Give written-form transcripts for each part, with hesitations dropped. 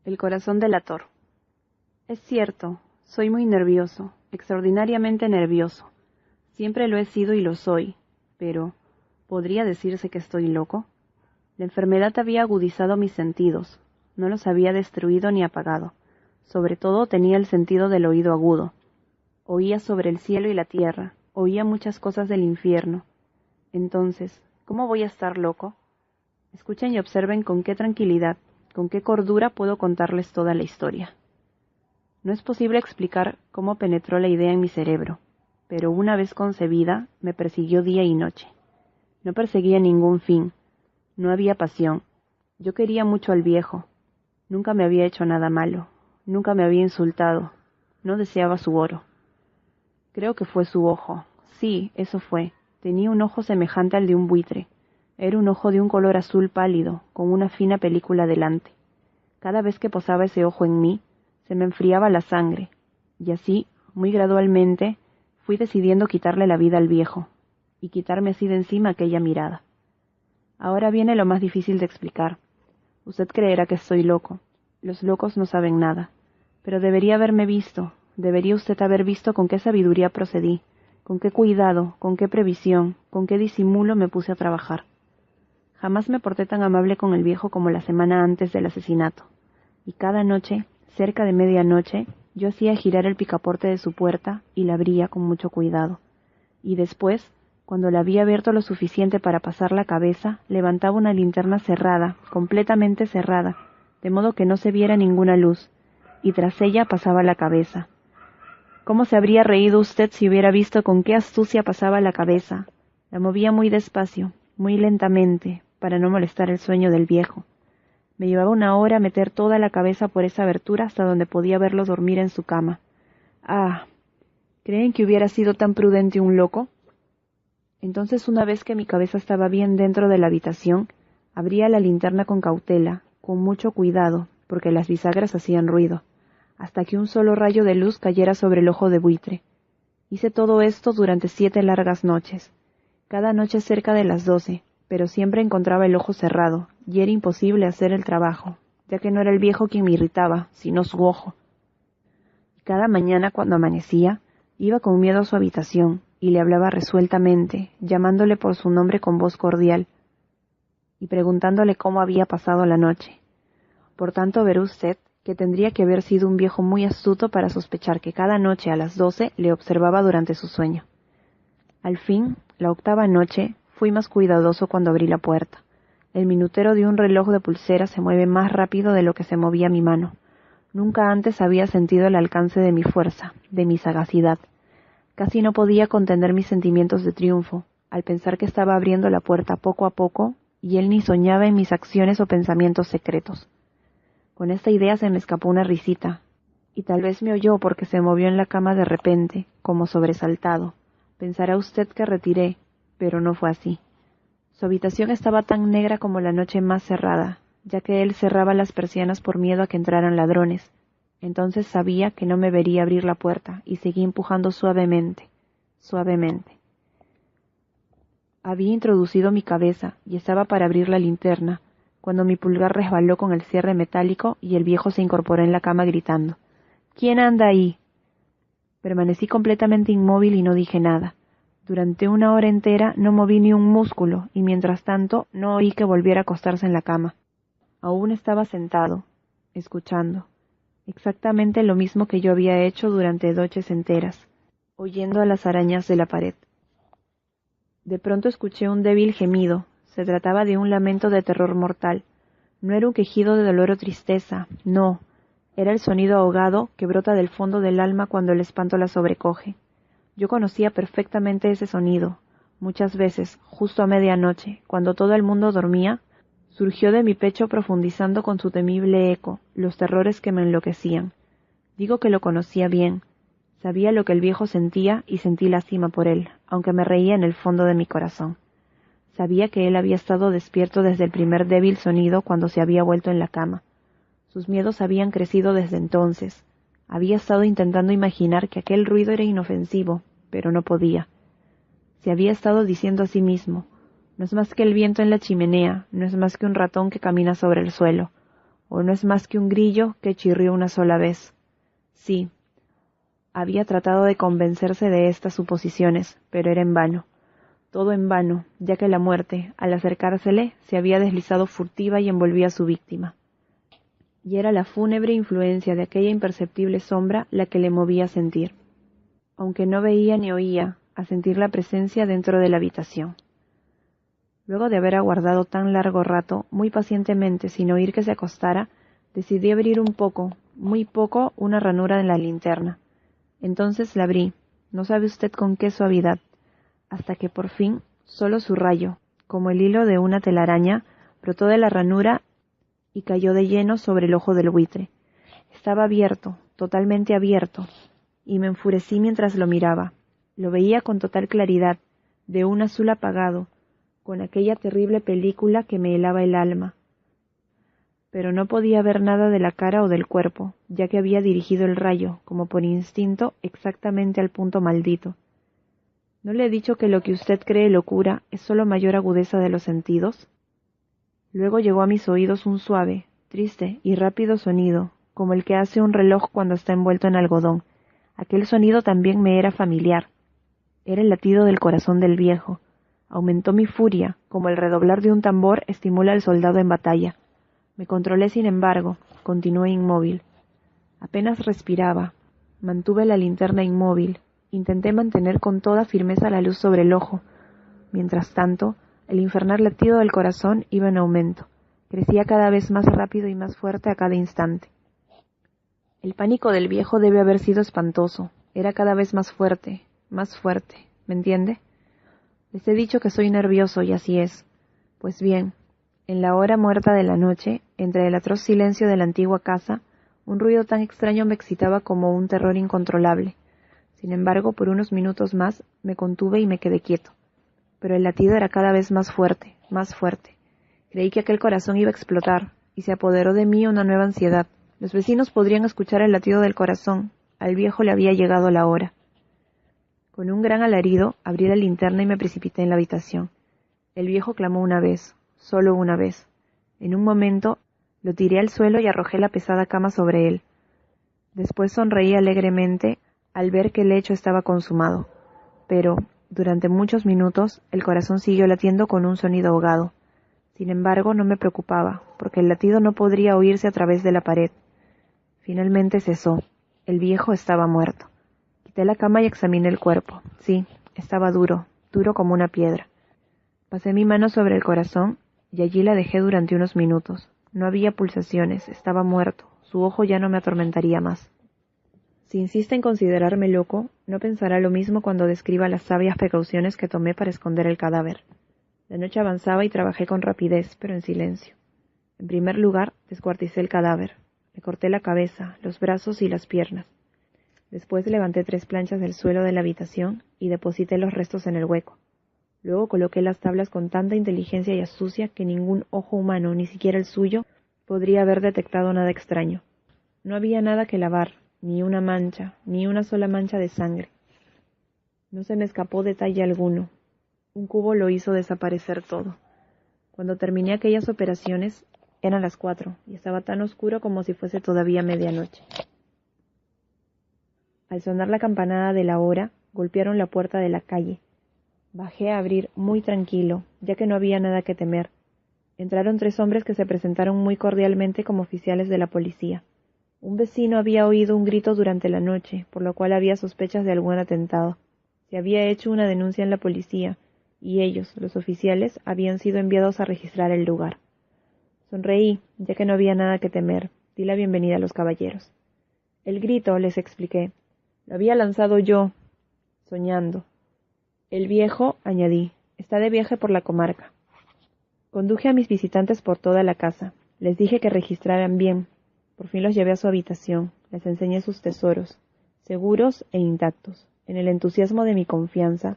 El corazón delator. Es cierto, soy muy nervioso, extraordinariamente nervioso. Siempre lo he sido y lo soy, pero ¿podría decirse que estoy loco? La enfermedad había agudizado mis sentidos, no los había destruido ni apagado. Sobre todo tenía el sentido del oído agudo. Oía sobre el cielo y la tierra, oía muchas cosas del infierno. Entonces, ¿cómo voy a estar loco? Escuchen y observen con qué tranquilidad, con qué cordura puedo contarles toda la historia. No es posible explicar cómo penetró la idea en mi cerebro, pero una vez concebida, me persiguió día y noche. No perseguía ningún fin, no había pasión. Yo quería mucho al viejo. Nunca me había hecho nada malo, nunca me había insultado, no deseaba su oro. Creo que fue su ojo. Sí, eso fue. Tenía un ojo semejante al de un buitre. Era un ojo de un color azul pálido, con una fina película delante. Cada vez que posaba ese ojo en mí, se me enfriaba la sangre, y así, muy gradualmente, fui decidiendo quitarle la vida al viejo, y quitarme así de encima aquella mirada. Ahora viene lo más difícil de explicar. Usted creerá que estoy loco. Los locos no saben nada. Pero debería haberme visto, debería usted haber visto con qué sabiduría procedí, con qué cuidado, con qué previsión, con qué disimulo me puse a trabajar. Jamás me porté tan amable con el viejo como la semana antes del asesinato, y cada noche, cerca de medianoche, yo hacía girar el picaporte de su puerta y la abría con mucho cuidado. Y después, cuando la había abierto lo suficiente para pasar la cabeza, levantaba una linterna cerrada, completamente cerrada, de modo que no se viera ninguna luz, y tras ella pasaba la cabeza. ¿Cómo se habría reído usted si hubiera visto con qué astucia pasaba la cabeza? La movía muy despacio, muy lentamente, para no molestar el sueño del viejo. Me llevaba una hora meter toda la cabeza por esa abertura hasta donde podía verlo dormir en su cama. Ah, ¿creen que hubiera sido tan prudente un loco? Entonces, una vez que mi cabeza estaba bien dentro de la habitación, abría la linterna con cautela, con mucho cuidado, porque las bisagras hacían ruido, hasta que un solo rayo de luz cayera sobre el ojo de buitre. Hice todo esto durante 7 largas noches, cada noche cerca de las 12, pero siempre encontraba el ojo cerrado, y era imposible hacer el trabajo, ya que no era el viejo quien me irritaba, sino su ojo. Y cada mañana cuando amanecía, iba con miedo a su habitación, y le hablaba resueltamente, llamándole por su nombre con voz cordial, y preguntándole cómo había pasado la noche. Por tanto, verá usted que tendría que haber sido un viejo muy astuto para sospechar que cada noche a las 12 le observaba durante su sueño. Al fin, la 8ª noche, fui más cuidadoso cuando abrí la puerta. El minutero de un reloj de pulsera se mueve más rápido de lo que se movía mi mano. Nunca antes había sentido el alcance de mi fuerza, de mi sagacidad. Casi no podía contener mis sentimientos de triunfo, al pensar que estaba abriendo la puerta poco a poco, y él ni soñaba en mis acciones o pensamientos secretos. Con esta idea se me escapó una risita, y tal vez me oyó porque se movió en la cama de repente, como sobresaltado. Pensará usted que retiré, pero no fue así. Su habitación estaba tan negra como la noche más cerrada, ya que él cerraba las persianas por miedo a que entraran ladrones. Entonces sabía que no me vería abrir la puerta, y seguí empujando suavemente, suavemente. Había introducido mi cabeza, y estaba para abrir la linterna, cuando mi pulgar resbaló con el cierre metálico y el viejo se incorporó en la cama gritando: «¿Quién anda ahí?». Permanecí completamente inmóvil y no dije nada. Durante 1 hora entera no moví ni un músculo, y mientras tanto no oí que volviera a acostarse en la cama. Aún estaba sentado, escuchando, exactamente lo mismo que yo había hecho durante noches enteras, oyendo a las arañas de la pared. De pronto escuché un débil gemido. Se trataba de un lamento de terror mortal. No era un quejido de dolor o tristeza, no. Era el sonido ahogado que brota del fondo del alma cuando el espanto la sobrecoge. Yo conocía perfectamente ese sonido. Muchas veces, justo a medianoche, cuando todo el mundo dormía, surgió de mi pecho profundizando con su temible eco los terrores que me enloquecían. Digo que lo conocía bien. Sabía lo que el viejo sentía y sentí lástima por él, aunque me reía en el fondo de mi corazón. Sabía que él había estado despierto desde el primer débil sonido cuando se había vuelto en la cama. Sus miedos habían crecido desde entonces. Había estado intentando imaginar que aquel ruido era inofensivo, pero no podía. Se había estado diciendo a sí mismo: «No es más que el viento en la chimenea, no es más que un ratón que camina sobre el suelo. ¿O no es más que un grillo que chirrió una sola vez? Sí. Había tratado de convencerse de estas suposiciones, pero era en vano. Todo en vano, ya que la muerte, al acercársele, se había deslizado furtiva y envolvía a su víctima. Y era la fúnebre influencia de aquella imperceptible sombra la que le movía a sentir, aunque no veía ni oía, a sentir la presencia dentro de la habitación. Luego de haber aguardado tan largo rato, muy pacientemente, sin oír que se acostara, decidí abrir un poco, muy poco, una ranura en la linterna. Entonces la abrí, no sabe usted con qué suavidad, hasta que por fin, solo su rayo, como el hilo de una telaraña, brotó de la ranura y cayó de lleno sobre el ojo del buitre. Estaba abierto, totalmente abierto, y me enfurecí mientras lo miraba. Lo veía con total claridad, de un azul apagado, con aquella terrible película que me helaba el alma. Pero no podía ver nada de la cara o del cuerpo, ya que había dirigido el rayo, como por instinto, exactamente al punto maldito. ¿No le he dicho que lo que usted cree locura es solo mayor agudeza de los sentidos? Luego llegó a mis oídos un suave, triste y rápido sonido, como el que hace un reloj cuando está envuelto en algodón. Aquel sonido también me era familiar. Era el latido del corazón del viejo. Aumentó mi furia, como el redoblar de un tambor estimula al soldado en batalla. Me controlé sin embargo, continué inmóvil. Apenas respiraba. Mantuve la linterna inmóvil. Intenté mantener con toda firmeza la luz sobre el ojo. Mientras tanto, el infernal latido del corazón iba en aumento. Crecía cada vez más rápido y más fuerte a cada instante. El pánico del viejo debe haber sido espantoso. Era cada vez más fuerte, ¿me entiende? Les he dicho que soy nervioso y así es. Pues bien, en la hora muerta de la noche, entre el atroz silencio de la antigua casa, un ruido tan extraño me excitaba como un terror incontrolable. Sin embargo, por unos minutos más me contuve y me quedé quieto. Pero el latido era cada vez más fuerte, más fuerte. Creí que aquel corazón iba a explotar, y se apoderó de mí una nueva ansiedad. Los vecinos podrían escuchar el latido del corazón. Al viejo le había llegado la hora. Con un gran alarido, abrí la linterna y me precipité en la habitación. El viejo clamó una vez, solo una vez. En un momento, lo tiré al suelo y arrojé la pesada cama sobre él. Después sonreí alegremente al ver que el hecho estaba consumado. Pero, durante muchos minutos, el corazón siguió latiendo con un sonido ahogado. Sin embargo, no me preocupaba, porque el latido no podría oírse a través de la pared. Finalmente cesó. El viejo estaba muerto. Quité la cama y examiné el cuerpo. Sí, estaba duro, duro como una piedra. Pasé mi mano sobre el corazón y allí la dejé durante unos minutos. No había pulsaciones, estaba muerto. Su ojo ya no me atormentaría más. Si insiste en considerarme loco, no pensará lo mismo cuando describa las sabias precauciones que tomé para esconder el cadáver. La noche avanzaba y trabajé con rapidez, pero en silencio. En primer lugar, descuarticé el cadáver. Le corté la cabeza, los brazos y las piernas. Después levanté 3 planchas del suelo de la habitación y deposité los restos en el hueco. Luego coloqué las tablas con tanta inteligencia y astucia que ningún ojo humano, ni siquiera el suyo, podría haber detectado nada extraño. No había nada que lavar, ni una mancha, ni una sola mancha de sangre. No se me escapó detalle alguno. Un cubo lo hizo desaparecer todo. Cuando terminé aquellas operaciones, eran las 4 y estaba tan oscuro como si fuese todavía medianoche. Al sonar la campanada de la hora, golpearon la puerta de la calle. Bajé a abrir muy tranquilo, ya que no había nada que temer. Entraron 3 hombres que se presentaron muy cordialmente como oficiales de la policía. Un vecino había oído un grito durante la noche, por lo cual había sospechas de algún atentado. Se había hecho una denuncia en la policía, y ellos, los oficiales, habían sido enviados a registrar el lugar. Sonreí, ya que no había nada que temer. Di la bienvenida a los caballeros. El grito, les expliqué, lo había lanzado yo, soñando. El viejo, añadí, está de viaje por la comarca. Conduje a mis visitantes por toda la casa. Les dije que registraran bien. Por fin los llevé a su habitación. Les enseñé sus tesoros, seguros e intactos. En el entusiasmo de mi confianza,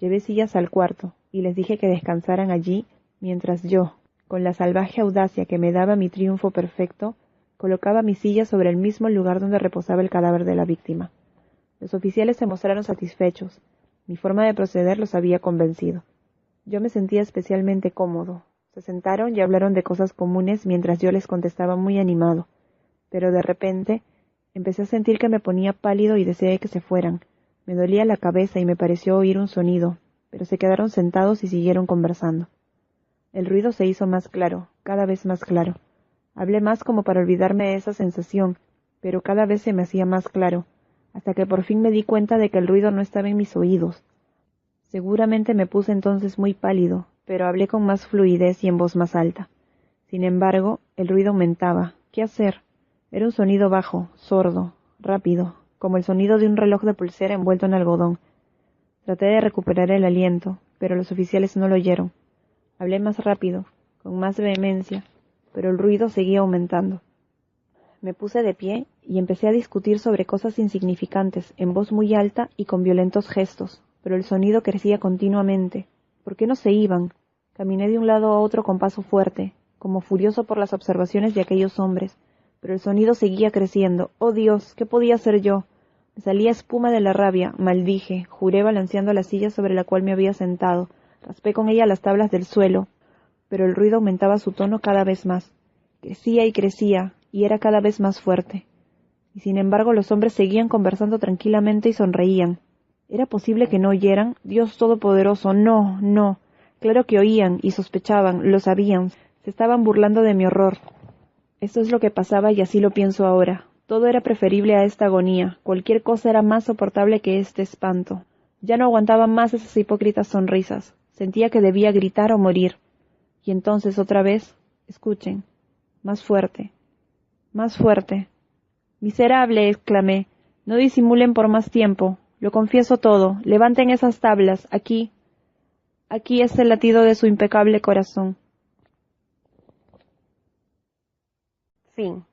llevé sillas al cuarto y les dije que descansaran allí mientras yo, con la salvaje audacia que me daba mi triunfo perfecto, colocaba mi silla sobre el mismo lugar donde reposaba el cadáver de la víctima. Los oficiales se mostraron satisfechos. Mi forma de proceder los había convencido. Yo me sentía especialmente cómodo. Se sentaron y hablaron de cosas comunes mientras yo les contestaba muy animado, pero de repente empecé a sentir que me ponía pálido y deseé que se fueran. Me dolía la cabeza y me pareció oír un sonido, pero se quedaron sentados y siguieron conversando. El ruido se hizo más claro, cada vez más claro. Hablé más como para olvidarme de esa sensación, pero cada vez se me hacía más claro, hasta que por fin me di cuenta de que el ruido no estaba en mis oídos. Seguramente me puse entonces muy pálido, pero hablé con más fluidez y en voz más alta. Sin embargo, el ruido aumentaba. ¿Qué hacer? Era un sonido bajo, sordo, rápido, como el sonido de un reloj de pulsera envuelto en algodón. Traté de recuperar el aliento, pero los oficiales no lo oyeron. Hablé más rápido, con más vehemencia, pero el ruido seguía aumentando. Me puse de pie y empecé a discutir sobre cosas insignificantes, en voz muy alta y con violentos gestos, pero el sonido crecía continuamente. ¿Por qué no se iban? Caminé de un lado a otro con paso fuerte, como furioso por las observaciones de aquellos hombres, pero el sonido seguía creciendo. ¡Oh Dios! ¿Qué podía hacer yo? Me salía espuma de la rabia, maldije, juré balanceando la silla sobre la cual me había sentado, raspé con ella las tablas del suelo, pero el ruido aumentaba su tono cada vez más. Crecía y era cada vez más fuerte. Y sin embargo los hombres seguían conversando tranquilamente y sonreían. ¿Era posible que no oyeran? Dios Todopoderoso, no, no. Claro que oían y sospechaban, lo sabían, se estaban burlando de mi horror. Esto es lo que pasaba y así lo pienso ahora. Todo era preferible a esta agonía, cualquier cosa era más soportable que este espanto. Ya no aguantaba más esas hipócritas sonrisas, sentía que debía gritar o morir. Y entonces otra vez, escuchen, más fuerte, más fuerte. Miserable, exclamé, no disimulen por más tiempo, lo confieso todo, levanten esas tablas, aquí es el latido de su impecable corazón. Fin.